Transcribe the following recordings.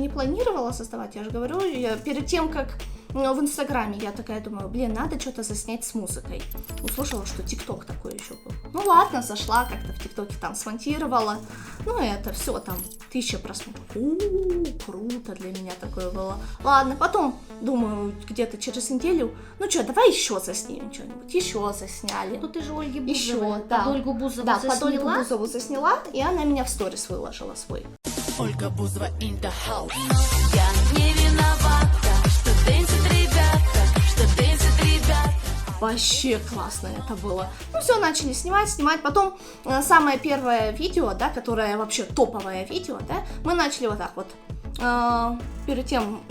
не планировала создавать, я же говорю, перед тем, как в Инстаграме я такая думаю, блин, надо что-то заснять с музыкой. Услышала, что ТикТок такой еще был. Ну ладно, зашла как-то в ТикТоке, там смонтировала. Ну это все, там 1000 просмотров. Круто для меня такое было. Ладно, потом, думаю, где-то через неделю, ну что, давай еще заснимем что-нибудь. Еще засняли. Ну ты же Ольги Бузовой. Еще, да. Под Ольгу Бузову да, засняла. под Ольгу Бузову засняла, и она меня в сторис выложила свой. Ольга Бузова in the house. Я не виновата, что дэнсят ребята, что дэнсят ребята. Вообще классно это было. Ну все, начали снимать. Потом самое первое видео, да, которое вообще топовое видео, да, мы начали вот так вот. Перед тем,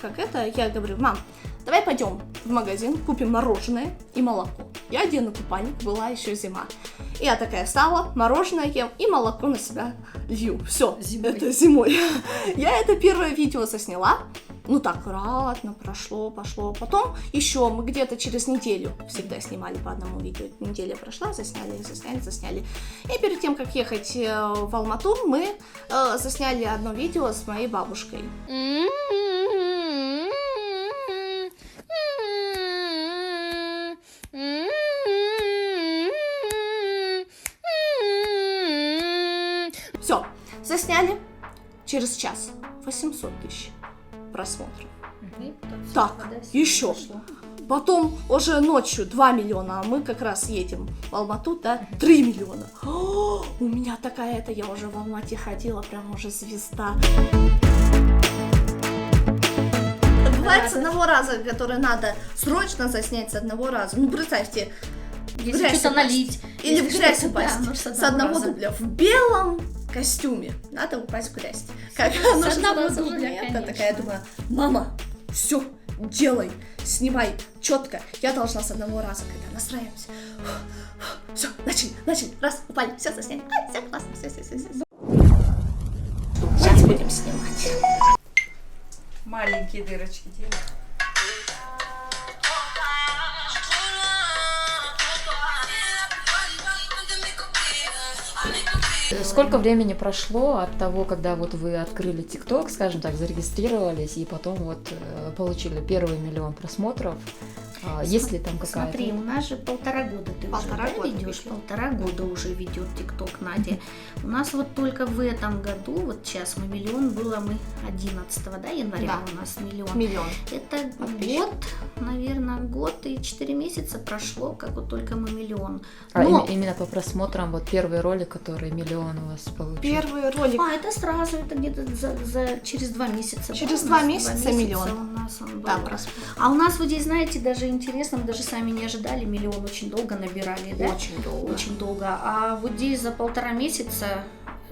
как это, я говорю, мам, давай пойдем в магазин, купим мороженое и молоко. Я одену купальник, была еще зима. И я такая встала, мороженое ем и молоко на себя лью. Все, это зимой. Я это первое видео засняла. Ну так, аккуратно пошло. Потом еще мы где-то через неделю всегда снимали по одному видео. Неделя прошла, засняли. И перед тем, как ехать в Алмату, мы засняли одно видео с моей бабушкой. Все, засняли через час 800 тысяч просмотров. Так, еще. Потом уже ночью 2 миллиона, а мы как раз едем в Алмату, да, 3 миллиона. У меня такая-то, я уже в Алмате ходила, прям уже звезда. Бывает с одного раза, который надо срочно заснять с одного раза. Ну, представьте, если что-то налить. Или в грязь упасть. Да, с одного дубля в белом костюме. Надо упасть в грязь. Как с одного дубля. Я такая думаю, мама, все, делай, снимай четко. Я должна с одного раза, когда настраиваемся. Все, начали. Раз, упали, все, засняли. Все классно, все. Сейчас будем снимать. Маленькие дырочки делать. Сколько времени прошло от того, когда вот вы открыли ТикТок, скажем так, зарегистрировались и потом вот получили первый 1 миллион просмотров? Есть ли там какая-то? Смотри, у нас же 1,5 года ты Полтора уже года ведешь, веду. 1,5 года уже ведет ТикТок Надя. У нас вот только в этом году, вот сейчас мы миллион, было мы 11 января, Да. у нас миллион. Миллион. Это Подписчиков. год, наверное, год и 4 месяца прошло, как вот только мы миллион. А Но- именно по просмотрам, вот первый ролик, который 1 миллион у вас получил. Первый ролик. Это сразу, это где-то через 2 месяца. Через да, 2 у нас месяца миллион. у нас он был. Да, просмотр. А у нас вот здесь, знаете, даже интересно, мы даже сами не ожидали, миллион очень долго набирали, да? Очень долго. Очень долго. А вот здесь за 1,5 месяца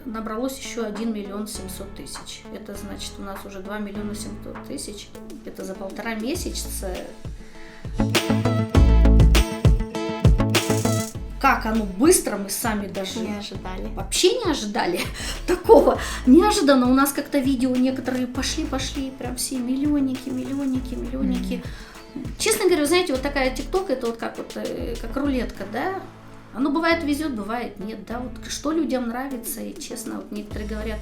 набралось еще 1 миллион 700 тысяч. Это значит, у нас уже 2 миллиона 700 тысяч. Это за 1,5 месяца. Как оно быстро, мы сами даже Не ожидали. вообще не ожидали такого. Неожиданно у нас как-то видео некоторые пошли, прям все миллионники. Честно говоря, знаете, вот такая ТикТок, это вот как рулетка, да? Оно бывает везет, бывает нет, да? Вот что людям нравится, и честно, вот некоторые говорят,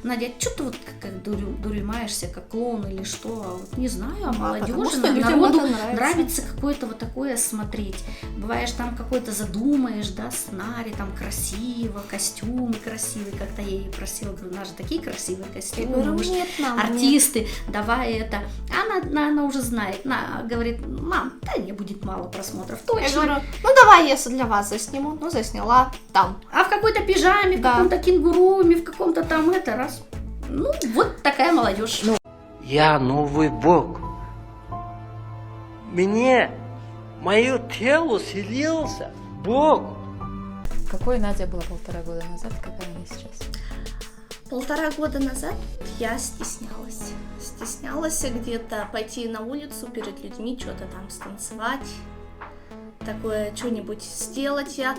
Надя, что ты вот как дуримаешься, как клоун или что? Вот не знаю, а потому молодежи, что людям народу это нравится. нравится какое-то вот такое смотреть. Бываешь там какой-то задумаешь, да, сценарий, там красиво, костюмы красивые, как-то я ей просила, говорю, у нас же такие красивые Я костюмы, говорю, может, нет, мам, артисты, давай это. Она уже знает, говорит, мам, да не будет мало просмотров, Я точно. говорю, ну давай, если для вас засниму. Ну, засняла там. А в какой-то пижаме, в Да. каком-то кенгуруме, в каком-то там это раз. Ну, вот такая молодежь. Я новый Бог. Мне, мое тело селился Бог. Какой Надя была 1,5 года назад, какая она сейчас? 1,5 года назад я стеснялась. Стеснялась где-то пойти на улицу перед людьми, что-то там станцевать. Такое что-нибудь сделать. Я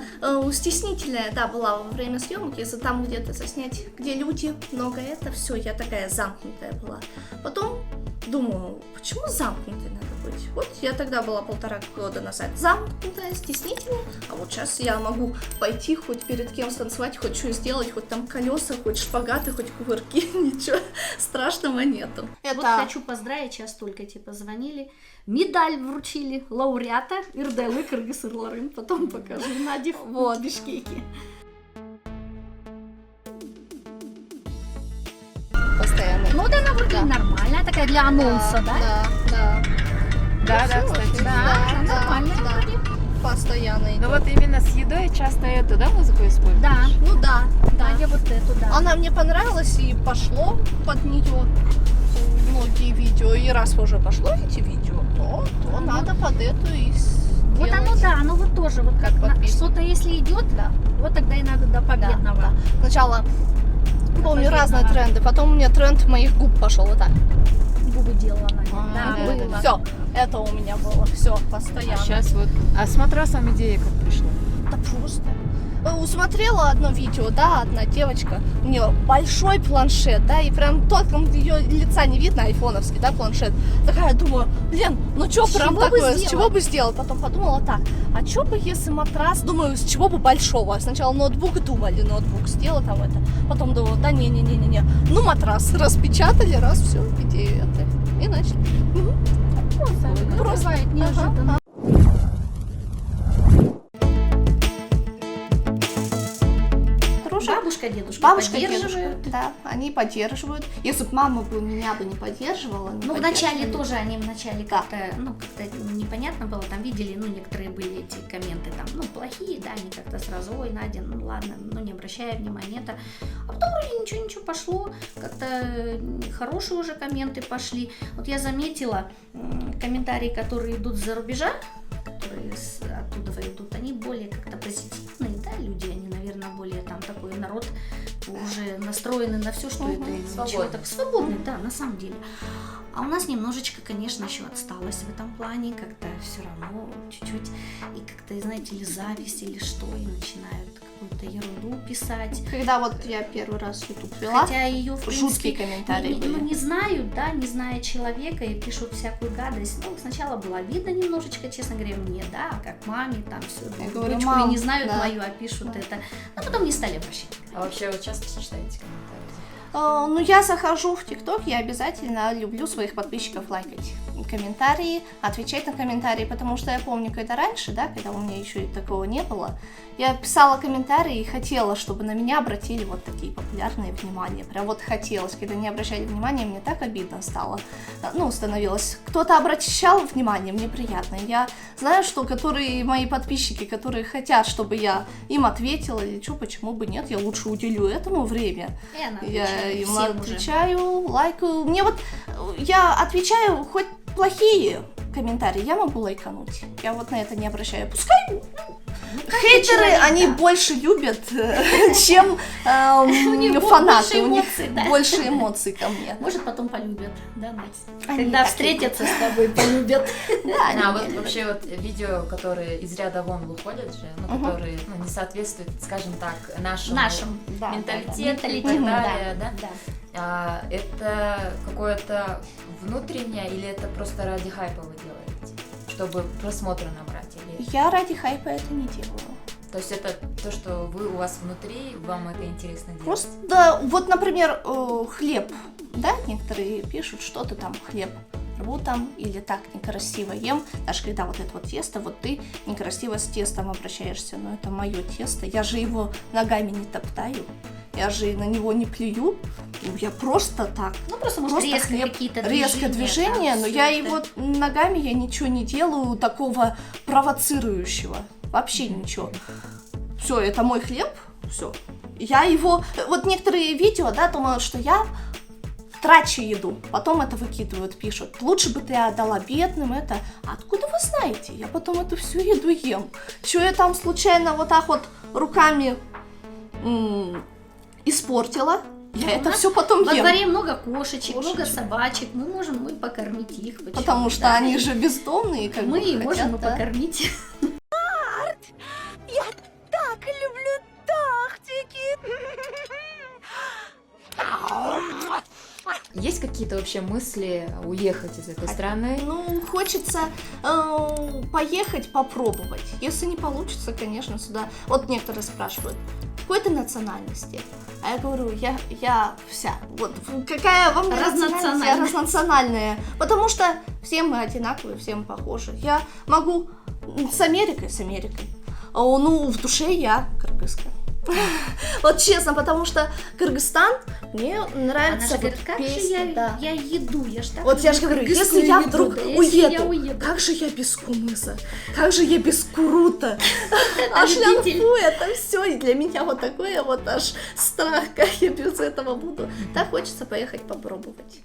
стеснительная, да, была во время съемок, если там где-то заснять, где люди, много это, все, я такая замкнутая была. Потом думаю, почему замкнутой надо быть? Вот я тогда была 1,5 года назад замкнутая, стеснительная, а вот сейчас я могу пойти хоть перед кем станцевать, хоть что сделать, хоть там колеса, хоть шпагаты, хоть кувырки, ничего страшного нету. Вот хочу поздравить, сейчас только типа звонили. Медаль вручили лауреата Ирделы Кыргыз-Ырларын. Потом покажу Наде в Бишкеке. Постоянно. Ну, да, она вроде нормальная, такая для анонса, да? Да. Да, кстати. Да, нормальная вроде. Постоянно идет. Ну вот именно с едой часто эту, да, музыку используешь? Да, Ну да, да. Надя вот эту, да. Она мне понравилась и пошло под нее многие видео. И раз уже пошло эти видео, то надо под эту и Вот сделать. оно, да, оно вот тоже, вот Как как подписано. что-то если идет, Да. вот тогда и надо до победного. Да. Сначала помню победного. разные тренды, потом у меня тренд моих губ пошел вот так. Губы делала Надя. Да, было. Все, это у меня было, все, постоянно. Сейчас вот. А с матрасом идея как пришла? Да просто. Усмотрела одно видео, да, одна девочка, у нее большой планшет, да, и прям толком ее лица не видно, айфоновский, да, планшет. Такая, думаю, блин, ну что С прям чего бы такое, с сделать? чего бы сделать? Потом подумала так, а что бы если матрас, думаю, с чего бы большого? Сначала ноутбук думали, ноутбук сделала там это, потом думала, да не-не-не-не, ну матрас распечатали, раз, все, идея это, и начали. Просто бывает неожиданно. Бабушка, дедушка Бабушка, поддерживают. дедушка, да, они поддерживают. Если бы мама бы меня бы не поддерживала, не Ну, вначале поддерживала. тоже они вначале Да. как-то непонятно было, там видели, ну, некоторые были эти комменты там, ну, плохие, да, они как-то сразу, ой, Надя, ну, ладно, ну, не обращая внимания, это. А потом вроде ничего пошло, как-то хорошие уже комменты пошли. Вот я заметила комментарии, которые идут с-за рубежа, которые оттуда идут, они более как-то позитивные, да, люди, они, наверное, более там такой народ уже настроены на все, что это чего-то свободный, да, на самом деле. А у нас немножечко, конечно, еще отсталось в этом плане, как-то все равно чуть-чуть, и как-то, знаете ли, зависть или что, и начинают какую-то ерунду писать. Когда вот я первый раз YouTube вела, Хотя ее, в принципе, жуткие комментарии были. ну, не знают, да, не зная человека и пишут всякую гадость. Ну, сначала было видно немножечко, честно говоря, мне, да, как маме, там все, Я говорю, дочку, мам, и не знают да. мою, а пишут это. Но потом не стали обращать. А вообще вы часто читаете комментарии? Ну, я захожу в ТикТок, я обязательно люблю своих подписчиков лайкать комментарии, отвечать на комментарии, потому что я помню, когда раньше, да, когда у меня еще и такого не было, я писала комментарии и хотела, чтобы на меня обратили вот такие популярные внимания. Прям вот хотелось, когда не обращали внимания, мне так обидно стало. Ну, становилось. Кто-то обращал внимание, мне приятно. Я знаю, что которые мои подписчики, которые хотят, чтобы я им ответила или что, почему бы нет, я лучше уделю этому время. И она Я отвечает им всем уже. отвечаю, лайкаю. Мне вот, я отвечаю, хоть плохие комментарии, я могу лайкануть. Я вот на это не обращаю. Пускай хейтеры, человек, они да. больше любят, чем них фанаты. больше У них эмоций, да. больше эмоций ко мне. Может, потом полюбят, да, Настя? Они Когда так встретятся с тобой, полюбят. Да, они А меня вот любят. вообще вот видео, которые из ряда вон выходят же, ну, которые ну, не соответствуют, скажем так, нашему Да, менталитету и Менталитету, так далее, да? Да. Это какое-то внутреннее или это просто ради хайпа вы делаете, чтобы просмотры набрать? Или... Я ради хайпа это не делаю. То есть это то, что вы у вас внутри, вам это интересно делать? Просто, да, вот, например, хлеб, да, некоторые пишут, что ты там хлеб рву там, или так некрасиво ем, даже когда вот это вот тесто, вот ты некрасиво с тестом обращаешься, но это мое тесто, я же его ногами не топтаю, я же на него не плюю, я просто так. Ну, просто, может, Просто резко хлеб, какие-то резко движения, там, но всё я это. его ногами я ничего не делаю такого провоцирующего, вообще ничего. Все, это мой хлеб, все. Я его, вот некоторые видео, да, думают, что я трачу еду, потом это выкидывают, пишут, лучше бы ты отдала бедным это. А откуда вы знаете? Я потом эту всю еду ем. Что я там случайно вот так вот руками испортила? Я это все потом Во ем. дворе много кошечек, много Кошечек. собачек, мы можем покормить их. Почему? Потому что Да. они же бездомные, как Мы бы и хотят, можем и да. покормить. Я так люблю тортики. есть какие-то вообще мысли уехать из этой страны? Ну, хочется поехать, попробовать. Если не получится, конечно, сюда. Вот некоторые спрашивают, какой ты национальности? А я говорю, я вся. Вот какая вам национальность? Я разнациональная. Потому что все мы одинаковые, все мы похожи. Я могу с Америкой. Ну, в душе я кыргызская. Вот честно, потому что Кыргызстан мне нравится. Она же говорит, как песня, же да. я еду, я ж так Вот я же люблю говорю, если кыргызскую я еду, вдруг да, если я уеду, уеду. как же я без кумыса, как же я без курута, аж любитель. лянфу, это все, и для меня вот такое вот аж страх, как я без этого буду. Так хочется поехать попробовать.